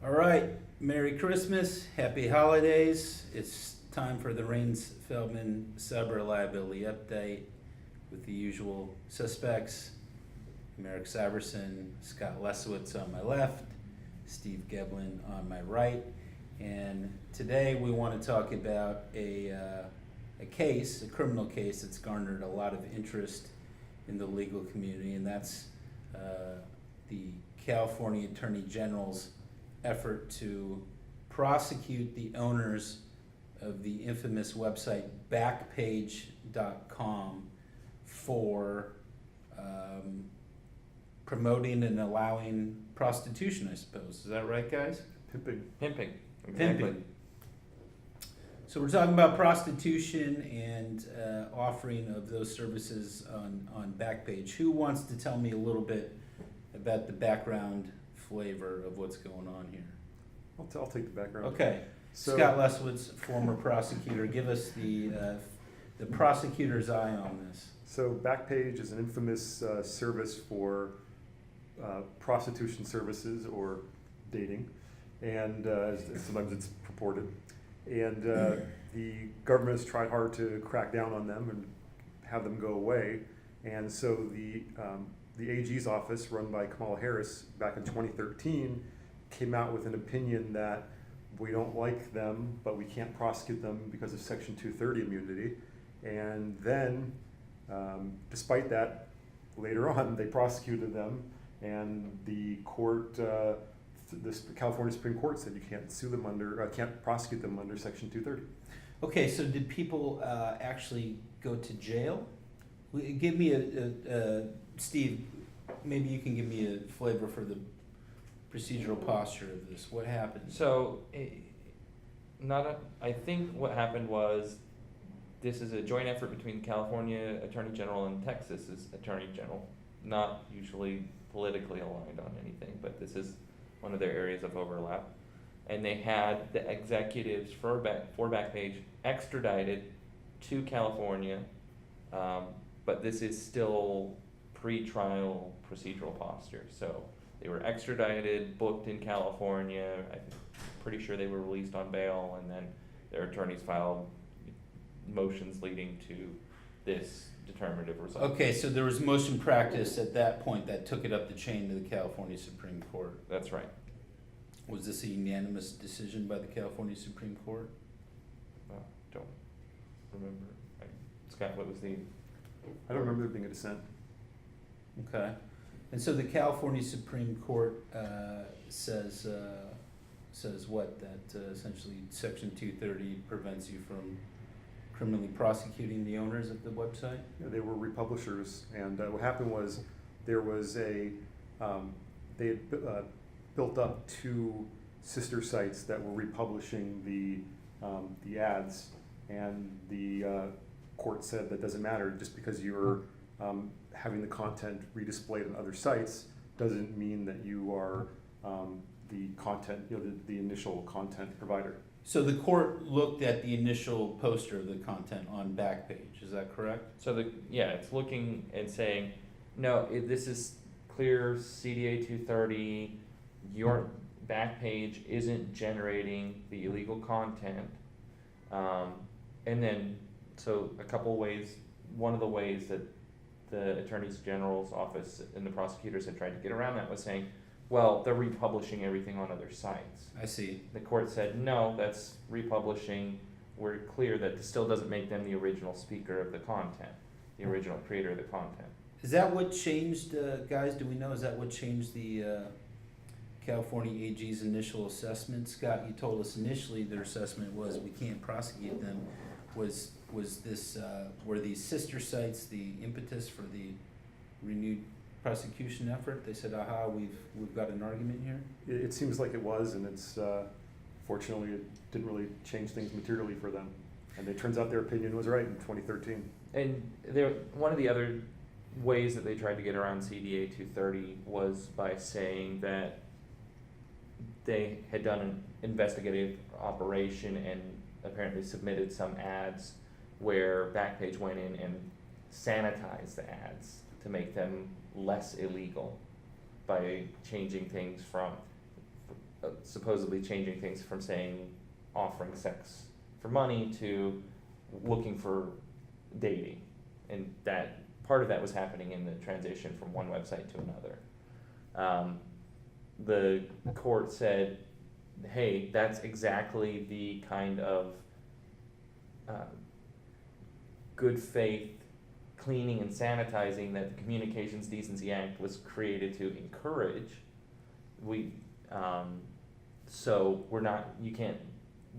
All right, Merry Christmas, Happy Holidays. It's time for the Raines-Feldman sub-reliability update with the usual suspects. Merrick Syverson, Scott Lesowitz on my left, Steve Gebelin on my right. And today we want to talk about a case, a criminal case that's garnered a lot of interest in the legal community, and that's the California Attorney General's effort to prosecute the owners of the infamous website Backpage.com for promoting and allowing prostitution, I suppose. Is that right, guys? Pimping. Exactly. Pimping. So we're talking about prostitution and offering of those services on Backpage. Who wants to tell me a little bit about the background flavor of what's going on here? I'll take the background. Okay, So, Scott Lesowitz, former prosecutor, give us the prosecutor's eye on this. So Backpage is an infamous service for prostitution services or dating, and sometimes it's purported. And the government has tried hard to crack down on them and have them go away. And so the AG's office, run by Kamala Harris, back in 2013, came out with an opinion that we don't like them, but we can't prosecute them because of Section 230 immunity. And then, despite that, later on, they prosecuted them, and the court, the California Supreme Court said you can't sue them under, can't prosecute them under Section 230. Okay, so did people actually go to jail? Give me Steve, maybe you can give me a flavor for the procedural posture of this. What happened? So, I think what happened was this is a joint effort between California Attorney General and Texas's Attorney General, not usually politically aligned on anything, but this is one of their areas of overlap. And they had the executives for Backpage extradited to California, but this is still pre-trial procedural posture. So they were extradited, booked in California. I'm pretty sure they were released on bail, and then their attorneys filed motions leading to this determinative result. Okay, so there was motion practice at that point that took it up the chain to the California Supreme Court. That's right. Was this a unanimous decision by the California Supreme Court? Don't remember. Scott, what was the? I don't remember there being a dissent. Okay. And so the California Supreme Court says what? That essentially Section 230 prevents you from criminally prosecuting the owners of the website? Yeah, they were republishers, and what happened was there was they had built up two sister sites that were republishing the ads, and the court said that doesn't matter. Just because you're having the content redisplayed on other sites doesn't mean that you are the content, the initial content provider. So the court looked at the initial poster of the content on Backpage, is that correct? So it's looking and saying, no, this is clear CDA 230. Your Backpage isn't generating the illegal content, and then so a couple ways. One of the ways that the Attorney General's office and the prosecutors had tried to get around that was saying, well, they're republishing everything on other sites. I see. The court said, no, that's republishing. We're clear that this still doesn't make them the original speaker of the content, the original creator of the content. Is that what changed, guys, do we know, is that what changed the California AG's initial assessment? Scott, you told us initially their assessment was we can't prosecute them. Was this, were these sister sites the impetus for the renewed prosecution effort? They said, aha, we've got an argument here? It seems like it was, and it's fortunately it didn't really change things materially for them, and it turns out their opinion was right in 2013. And one of the other ways that they tried to get around CDA 230 was by saying that they had done an investigative operation and apparently submitted some ads where Backpage went in and sanitized the ads to make them less illegal by changing things from supposedly changing things from saying offering sex for money to looking for dating, and that part of that was happening in the transition from one website to another. The court said, hey, that's exactly the kind of good faith cleaning and sanitizing that the Communications Decency Act was created to encourage. So we're not, you can't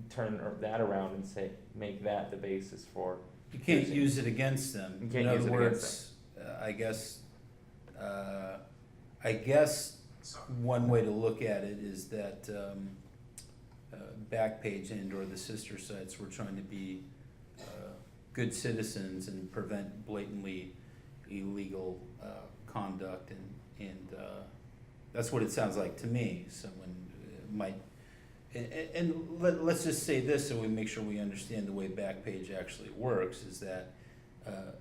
turn that around and say, make that the basis for. You can't use it against them. You can't In use other it words, I guess one way to look at it is that Backpage and or the sister sites were trying to be good citizens and prevent blatantly illegal conduct, and that's what it sounds like to me. Someone might, and let's just say this so we make sure we understand the way Backpage actually works, is that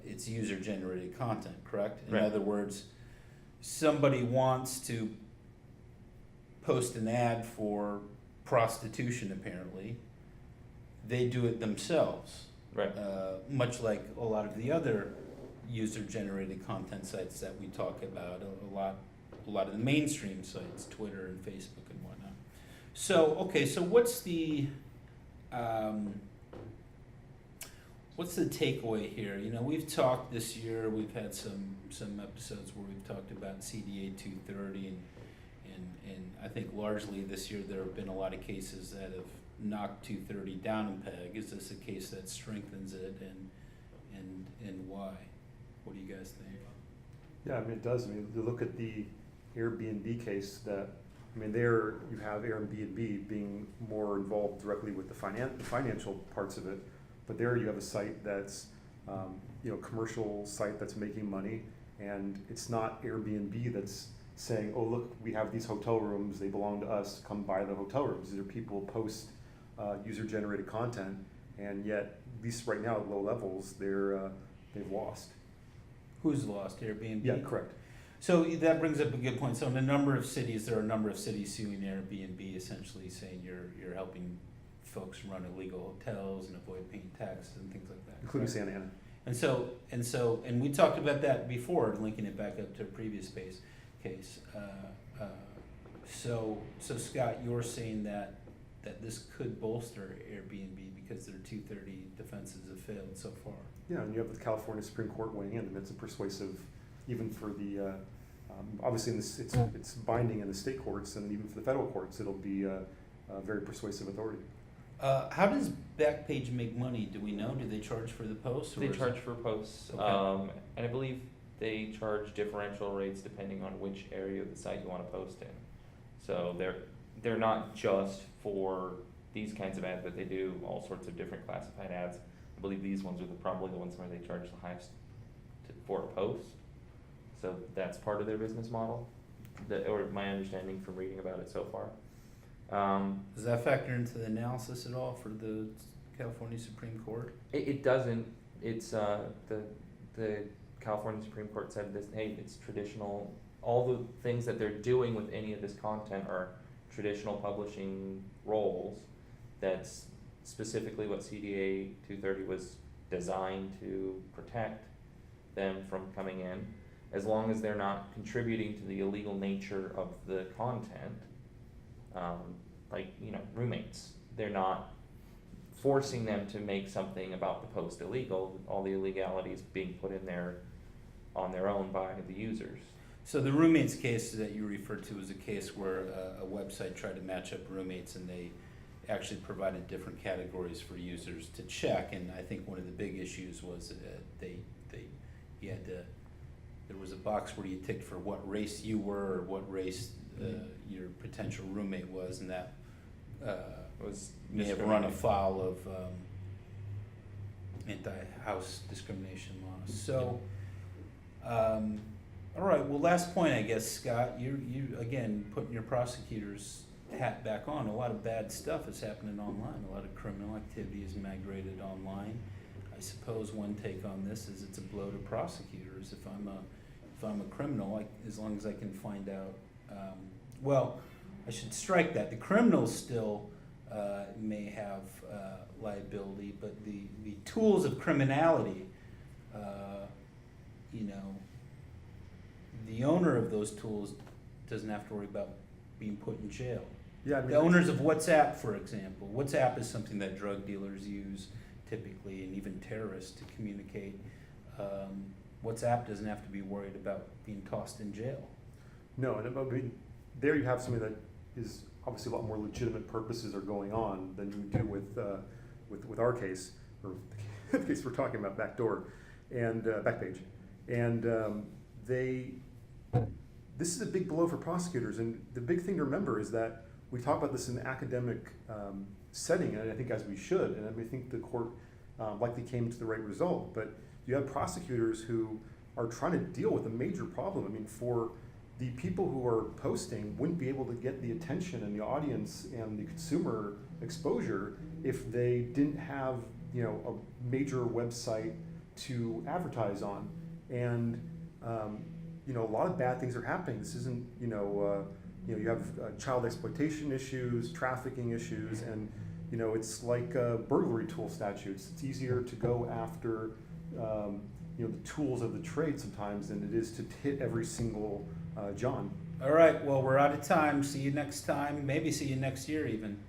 it's user-generated content, correct? In Right. other words, somebody wants to post an ad for prostitution, apparently. They do it themselves. Right. Much like a lot of the other user-generated content sites that we talk about, a lot of the mainstream sites, Twitter and Facebook and whatnot. So, okay, so what's the takeaway here? You know, we've talked this year, we've had some episodes where we've talked about CDA 230, and I think largely this year there have been a lot of cases that have knocked 230 down a peg. Is this a case that strengthens it, and why? What do you guys think? Yeah, I mean, it does. I mean, you look at the Airbnb case that, I mean, there you have Airbnb being more involved directly with the financial parts of it, but there you have a site that's, commercial site that's making money, and it's not Airbnb that's saying, oh, look, we have these hotel rooms, they belong to us, come buy the hotel rooms. These are people post user-generated content, and yet, at least right now at low levels, they've lost. Who's lost? Airbnb? Yeah, correct. So that brings up a good point. So in a number of cities, there are a number of cities suing Airbnb, essentially saying you're helping folks run illegal hotels and avoid paying taxes and things like that. Including correct? Santa Ana. And we talked about that before, linking it back up to a previous case. So Scott, you're saying that this could bolster Airbnb because their 230 defenses have failed so far. Yeah, and you have the California Supreme Court weighing in, and it's a persuasive, even for the, obviously it's binding in the state courts, and even for the federal courts, it'll be a very persuasive authority. How does Backpage make money? Do we know? Do they charge for the posts? They charge for posts, Okay. and I believe they charge differential rates depending on which area of the site you want to post in. So they're not just for these kinds of ads, but they do all sorts of different classified ads. I believe these ones are probably the ones where they charge the highest for a post. So that's part of their business model, or my understanding from reading about it so far. Does that factor into the analysis at all for the California Supreme Court? It doesn't. It's the California Supreme Court said this. Hey, it's traditional. All the things that they're doing with any of this content are traditional publishing roles. That's specifically what CDA 230 was designed to protect them from coming in, as long as they're not contributing to the illegal nature of the content. Like, roommates. They're not forcing them to make something about the post illegal. All the illegality is being put in there on their own by the users. So the roommates case that you referred to was a case where a website tried to match up roommates, and they actually provided different categories for users to check. And I think one of the big issues was there was a box where you ticked for what race you were or what race your potential roommate was, and that Was may have run afoul of anti-house discrimination laws. So, all right. Well, last point, I guess, Scott. You again putting your prosecutor's hat back on. A lot of bad stuff is happening online. A lot of criminal activity is migrated online. I suppose one take on this is it's a blow to prosecutors. If I'm a criminal, as long as I can find out. Well, I should strike that. The criminals still may have liability, but the tools of criminality, you know, the owner of those tools doesn't have to worry about being put in jail. Yeah, I mean, The owners of WhatsApp, for example. WhatsApp is something that drug dealers use typically, and even terrorists, to communicate. WhatsApp doesn't have to be worried about being tossed in jail. No, and I mean, there you have something that is obviously a lot more legitimate purposes are going on than you do with our case, or the case we're talking about, Backdoor and Backpage, and this is a big blow for prosecutors. And the big thing to remember is that we talk about this in an academic setting, and I think as we should, and I think the court likely came to the right result. But you have prosecutors who are trying to deal with a major problem. I mean, for the people who are posting wouldn't be able to get the attention and the audience and the consumer exposure if they didn't have, you know, a major website to advertise on. And you know, a lot of bad things are happening. This isn't, you have child exploitation issues, trafficking issues, and you know, it's like burglary tool statutes. It's easier to go after the tools of the trade sometimes than it is to hit every single John. All right, well, we're out of time. See you next time. Maybe see you next year even.